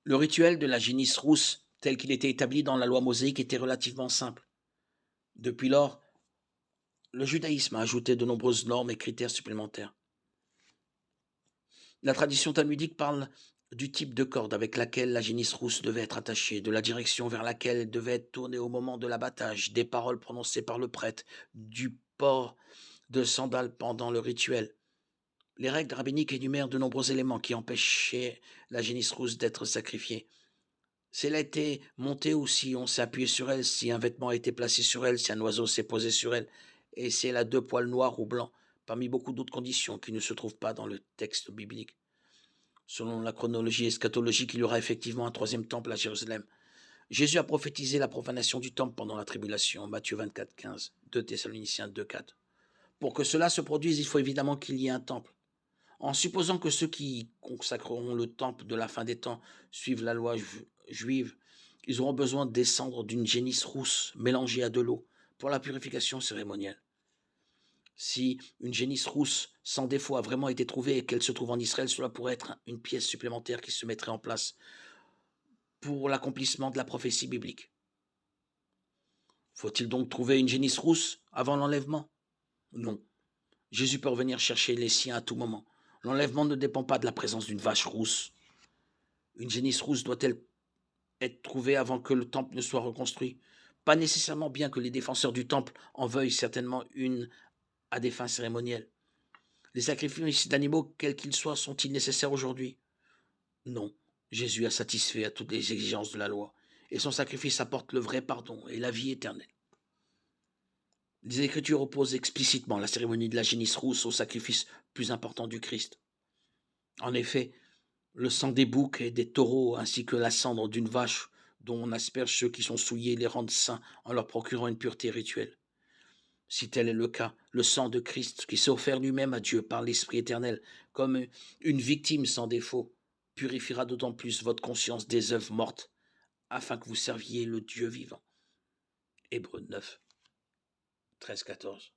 Le rituel de la génisse rousse, tel qu'il était établi dans la loi mosaïque, était relativement simple. Depuis lors, le judaïsme a ajouté de nombreuses normes et critères supplémentaires. La tradition talmudique parle du type de corde avec laquelle la génisse rousse devait être attachée, de la direction vers laquelle elle devait être tournée au moment de l'abattage, des paroles prononcées par le prêtre, du port de sandales pendant le rituel. Les règles rabbiniques énumèrent de nombreux éléments qui empêchaient la génisse rousse d'être sacrifiée. Si elle a été montée ou si on s'est appuyé sur elle, si un vêtement a été placé sur elle, si un oiseau s'est posé sur elle, et si elle a deux poils noirs ou blancs, parmi beaucoup d'autres conditions qui ne se trouvent pas dans le texte biblique. Selon la chronologie eschatologique, il y aura effectivement un troisième temple à Jérusalem. Jésus a prophétisé la profanation du temple pendant la tribulation, Matthieu 24, 15, 2 Thessaloniciens 2, 4. Pour que cela se produise, il faut évidemment qu'il y ait un temple. En supposant que ceux qui consacreront le temple de la fin des temps suivent la loi juive, ils auront besoin de descendre d'une génisse rousse mélangée à de l'eau pour la purification cérémonielle. Si une génisse rousse sans défaut a vraiment été trouvée et qu'elle se trouve en Israël, cela pourrait être une pièce supplémentaire qui se mettrait en place pour l'accomplissement de la prophétie biblique. Faut-il donc trouver une génisse rousse avant l'enlèvement? Non. Jésus peut revenir chercher les siens à tout moment. L'enlèvement ne dépend pas de la présence d'une vache rousse. Une génisse rousse doit-elle être trouvée avant que le temple ne soit reconstruit? Pas nécessairement, bien que les défenseurs du temple en veuillent certainement une à des fins cérémonielles. Les sacrifices d'animaux, quels qu'ils soient, sont-ils nécessaires aujourd'hui? Non. Jésus a satisfait à toutes les exigences de la loi, et son sacrifice apporte le vrai pardon et la vie éternelle. Les Écritures opposent explicitement la cérémonie de la génisse rousse au sacrifice plus important du Christ. En effet, le sang des boucs et des taureaux, ainsi que la cendre d'une vache dont on asperge ceux qui sont souillés, les rendent saints en leur procurant une pureté rituelle. Si tel est le cas, le sang de Christ, qui s'est offert lui-même à Dieu par l'Esprit éternel, comme une victime sans défaut, purifiera d'autant plus votre conscience des œuvres mortes, afin que vous serviez le Dieu vivant. Hébreux 9, 13, 14.